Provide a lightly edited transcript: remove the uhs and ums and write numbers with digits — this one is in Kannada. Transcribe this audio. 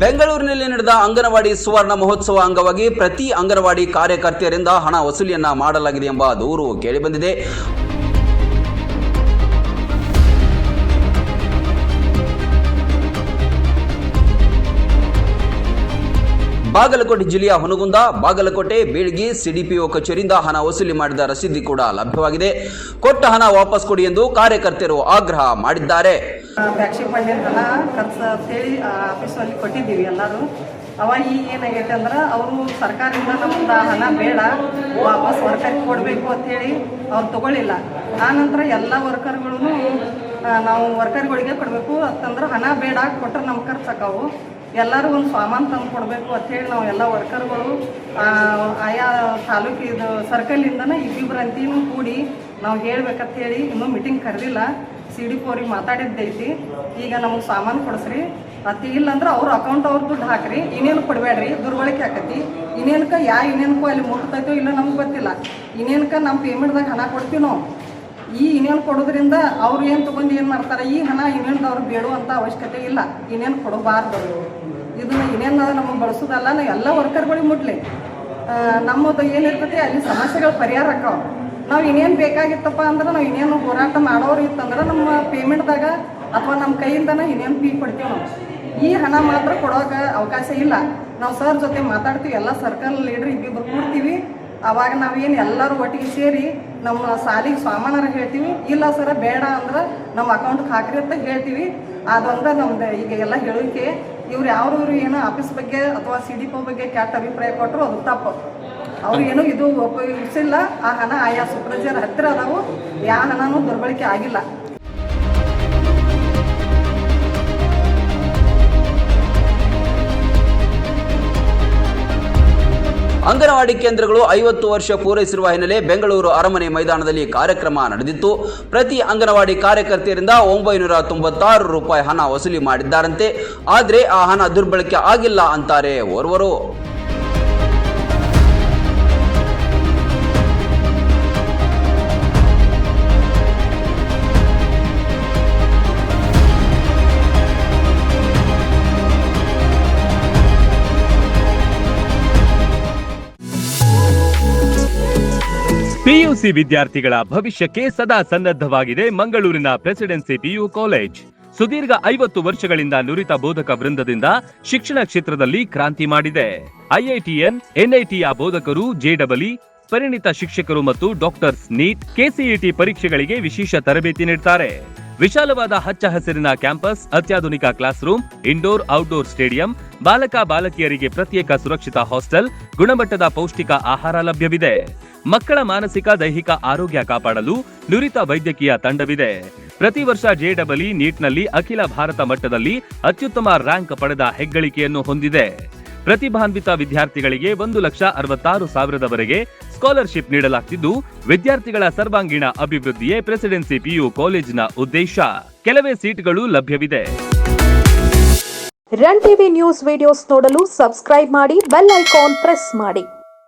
ಬೆಂಗಳೂರಿನಲ್ಲಿ ನಡೆದ ಅಂಗನವಾಡಿ ಸುವರ್ಣ ಮಹೋತ್ಸವ ಅಂಗವಾಗಿ ಪ್ರತಿ ಅಂಗನವಾಡಿ ಕಾರ್ಯಕರ್ತೆಯರಿಂದ ಹಣ ವಸೂಲಿಯನ್ನ ಮಾಡಲಾಗಿದೆ ಎಂಬ ದೂರು ಕೇಳಿಬಂದಿದೆ. ಬಾಗಲಕೋಟೆ ಜಿಲ್ಲೆಯ ಹುನಗುಂದ, ಬಾಗಲಕೋಟೆ, ಬೀಳ್ಗಿ ಸಿಡಿಪಿಒ ಕಚೇರಿಯಿಂದ ಹಣ ವಸೂಲಿ ಮಾಡಿದ ರಸೀದಿ ಕೂಡ ಲಭ್ಯವಾಗಿದೆ. ಕೊಟ್ಟ ಹಣ ವಾಪಸ್ ಕೊಡಿ ಎಂದು ಕಾರ್ಯಕರ್ತರು ಆಗ್ರಹ ಮಾಡಿದ್ದಾರೆ. ಬ್ಯಾಕ್ಷಿಪ್ ಮಾಡಿದ ಖರ್ಚು ಅಂತೇಳಿ ಆಫೀಸಲ್ಲಿ ಕೊಟ್ಟಿದ್ದೀವಿ ಎಲ್ಲರೂ. ಏನಾಗೈತೆ ಅಂದ್ರೆ ಅವರು ಸರ್ಕಾರದಿಂದ ನಮ್ದು ಹಣ ಬೇಡ, ವಾಪಸ್ ವರ್ಕರ್ಗೆ ಕೊಡಬೇಕು ಅಂಥೇಳಿ ಅವ್ರು ತಗೊಳ್ಳಿಲ್ಲ. ಆನಂತರ ಎಲ್ಲ ವರ್ಕರ್ಗಳು ನಾವು ವರ್ಕರ್ಗಳಿಗೆ ಕೊಡಬೇಕು ಅಂತಂದ್ರೆ ಹಣ ಬೇಡ, ಕೊಟ್ಟರೆ ನಮ್ಮ ಖರ್ಚು ಸಾಕಾವು, ಎಲ್ಲರೂ ಒಂದು ಸಾಮಾನು ತಂದು ಕೊಡಬೇಕು ಅಂಥೇಳಿ ನಾವು ಎಲ್ಲ ವರ್ಕರ್ಗಳು ಆಯಾ ತಾಲೂಕಿದು ಸರ್ಕಲಿಂದನೇ ಇಬ್ಬಿಬ್ಬರು ಅಂತೀನು ಕೂಡಿ ನಾವು ಹೇಳ್ಬೇಕಂತ ಹೇಳಿ ಇನ್ನೂ ಮೀಟಿಂಗ್ ಕರೆದಿಲ್ಲ. CDPO ಅವ್ರಿಗೆ ಮಾತಾಡಿದ್ದೈತಿ. ಈಗ ನಮಗೆ ಸಾಮಾನು ಕೊಡಿಸ್ರಿ, ಅತಿ ಇಲ್ಲಂದ್ರೆ ಅವ್ರ ಅಕೌಂಟ್ ಅವ್ರ ದುಡ್ಡು ಹಾಕ್ರಿ, ಇನ್ನೇನು ಕೊಡಬೇಡ್ರಿ, ದುರ್ಬಳಕೆ ಆಕತಿ. ಇನ್ನೇನಕ್ಕೆ ಇನ್ನೇನಕ್ಕೂ ಅಲ್ಲಿ ಮುಟ್ತೈತೋ ಇಲ್ಲ ನಮ್ಗೆ ಗೊತ್ತಿಲ್ಲ. ಇನ್ನೇನಕ್ಕೆ ನಮ್ಮ ಪೇಮೆಂಟ್ದಾಗ ಹಣ ಕೊಡ್ತೀವಿ ನಾವು. ಈ ಇನ್ನೇನು ಕೊಡೋದ್ರಿಂದ ಅವ್ರು ಏನು ತೊಗೊಂಡು ಏನು ಮಾಡ್ತಾರೆ, ಈ ಹಣ ಇನ್ನೇನದವ್ರು ಬೇಡುವಂಥ ಅವಶ್ಯಕತೆ ಇಲ್ಲ, ಇನ್ನೇನು ಕೊಡಬಾರ್ದು. ಇದನ್ನು ಇನ್ನೇನು ನಮಗೆ ಬಳಸೋದಲ್ಲ, ನಾವು ಎಲ್ಲ ವರ್ಕರ್ಗಳಿಗೆ ಮುಟ್ಲಿ. ನಮ್ಮದು ಏನಿರ್ತೈತಿ ಅಲ್ಲಿ ಸಮಸ್ಯೆಗಳು ಪರಿಹಾರ ಆಕಾವ. ನಾವು ಇನ್ನೇನು ಬೇಕಾಗಿತ್ತಪ್ಪ ಅಂದ್ರೆ ನಾವು ಇನ್ನೇನು ಹೋರಾಟ ಮಾಡೋರು ಇತ್ತಂದ್ರೆ ನಮ್ಮ ಪೇಮೆಂಟ್ದಾಗ ಅಥವಾ ನಮ್ಮ ಕೈಯಿಂದನೇ ಇನ್ನೇನು ಫೀ ಕೊಡ್ತೀವಿ ನಾವು. ಈ ಹಣ ಮಾತ್ರ ಕೊಡೋಕೆ ಅವಕಾಶ ಇಲ್ಲ. ನಾವು ಸರ್ ಜೊತೆ ಮಾತಾಡ್ತೀವಿ, ಎಲ್ಲ ಸರ್ಕಲ್ ಲೀಡ್ರ್ ಇಬ್ಬಿಬ್ಬರು ಕೂಡ್ತೀವಿ. ಆವಾಗ ನಾವೇನು ಎಲ್ಲರೂ ಒಟ್ಟಿಗೆ ಸೇರಿ ನಮ್ಮ ಸಾಲಿಗೆ ಸಾಮಾನಾರ ಹೇಳ್ತೀವಿ. ಇಲ್ಲ ಸರ ಬೇಡ ಅಂದ್ರೆ ನಮ್ಮ ಅಕೌಂಟ್ಗೆ ಹಾಕ್ರಿ ಅಂತ ಹೇಳ್ತೀವಿ. ಅದೊಂದು ನಮ್ದು ಈಗ ಎಲ್ಲ ಹೇಳೋಕೆ ಇವ್ರು ಯಾವ್ರು ಏನೋ ಆಫೀಸ್ ಬಗ್ಗೆ ಅಥವಾ CDPO ಬಗ್ಗೆ ಕೆಟ್ಟ ಅಭಿಪ್ರಾಯ ಕೊಟ್ಟರು ಅದು ತಪ್ಪು. ಅವ್ರು ಏನೂ ಇದು ಉಪಯೋಗಿಸಿಲ್ಲ. ಆ ಹಣ ಆಯಾ ಸೂಪರ್ವೈಸರ್ ಹತ್ತಿರ ಅದಾವು, ಯಾವ ಹಣನೂ ದುರ್ಬಳಕೆ ಆಗಿಲ್ಲ. ಅಂಗನವಾಡಿ ಕೇಂದ್ರಗಳು 50 ವರ್ಷ ಪೂರೈಸಿರುವ ಹಿನ್ನೆಲೆ ಬೆಂಗಳೂರು ಅರಮನೆ ಮೈದಾನದಲ್ಲಿ ಕಾರ್ಯಕ್ರಮ ನಡೆದಿತ್ತು. ಪ್ರತಿ ಅಂಗನವಾಡಿ ಕಾರ್ಯಕರ್ತೆಯರಿಂದ 996 ರೂಪಾಯಿ ಹಣ ವಸೂಲಿ ಮಾಡಿದ್ದಾರಂತೆ. ಆದರೆ ಆ ಹಣ ದುರ್ಬಳಕೆ ಆಗಿಲ್ಲ ಅಂತಾರೆ ಓರ್ವರು. PUC ವಿದ್ಯಾರ್ಥಿಗಳ ಭವಿಷ್ಯಕ್ಕೆ ಸದಾ ಸನ್ನದ್ಧವಾಗಿದೆ ಮಂಗಳೂರಿನ ಪ್ರೆಸಿಡೆನ್ಸಿ PU ಕಾಲೇಜ್. ಸುದೀರ್ಘ 50 ವರ್ಷಗಳಿಂದ ನುರಿತ ಬೋಧಕ ವೃಂದದಿಂದ ಶಿಕ್ಷಣ ಕ್ಷೇತ್ರದಲ್ಲಿ ಕ್ರಾಂತಿ ಮಾಡಿದೆ. IITN, NITಯ ಬೋಧಕರು, JEE, ಪರಿಣಿತ ಶಿಕ್ಷಕರು ಮತ್ತು ಡಾಕ್ಟರ್ಸ್, ನೀಟ್, KCET ಪರೀಕ್ಷೆಗಳಿಗೆ ವಿಶೇಷ ತರಬೇತಿ ನೀಡುತ್ತಾರೆ. ವಿಶಾಲವಾದ ಹಚ್ಚ ಹಸಿರಿನ ಕ್ಯಾಂಪಸ್, ಅತ್ಯಾಧುನಿಕ class room, indoor outdoor stadium, ಬಾಲಕ ಬಾಲಕಿಯರಿಗೆ ಪ್ರತ್ಯೇಕ ಸುರಕ್ಷಿತ ಹಾಸ್ಟೆಲ್, ಗುಣಮಟ್ಟದ ಪೌಷ್ಟಿಕ ಆಹಾರ ಲಭ್ಯವಿದೆ. ಮಕ್ಕಳ ಮಾನಸಿಕ ದೈಹಿಕ ಆರೋಗ್ಯ ಕಾಪಾಡಲು ನುರಿತ ವೈದ್ಯಕೀಯ ತಂಡವಿದೆ. ಪ್ರತಿ ವರ್ಷ JEE, ನೀಟ್ನಲ್ಲಿ ಅಖಿಲ ಭಾರತ ಮಟ್ಟದಲ್ಲಿ ಅತ್ಯುತ್ತಮ ರ್ಯಾಂಕ್ ಪಡೆದ ಹೆಗ್ಗಳಿಕೆಯನ್ನು ಹೊಂದಿದೆ. ಪ್ರತಿಭಾನ್ವಿತ ವಿದ್ಯಾರ್ಥಿಗಳಿಗೆ 1,66,000ವರೆಗೆ ಸ್ಕಾಲರ್ಶಿಪ್ ನೀಡಲಾಗುತ್ತಿದ್ದು, ವಿದ್ಯಾರ್ಥಿಗಳ ಸರ್ವಾಂಗೀಣ ಅಭಿವೃದ್ಧಿಯೇ ಪ್ರೆಸಿಡೆನ್ಸಿ PU ಕಾಲೇಜಿನ ಉದ್ದೇಶ. ಕೆಲವೇ ಸೀಟ್ಗಳು ಲಭ್ಯವಿದೆ. ರನ್ ಟಿವಿ ನ್ಯೂಸ್ ವಿಡಿಯೋಸ್ ನೋಡಲು ಸಬ್ಸ್ಕ್ರೈಬ್ ಮಾಡಿ, ಬೆಲ್ ಐಕಾನ್ ಪ್ರೆಸ್ ಮಾಡಿ.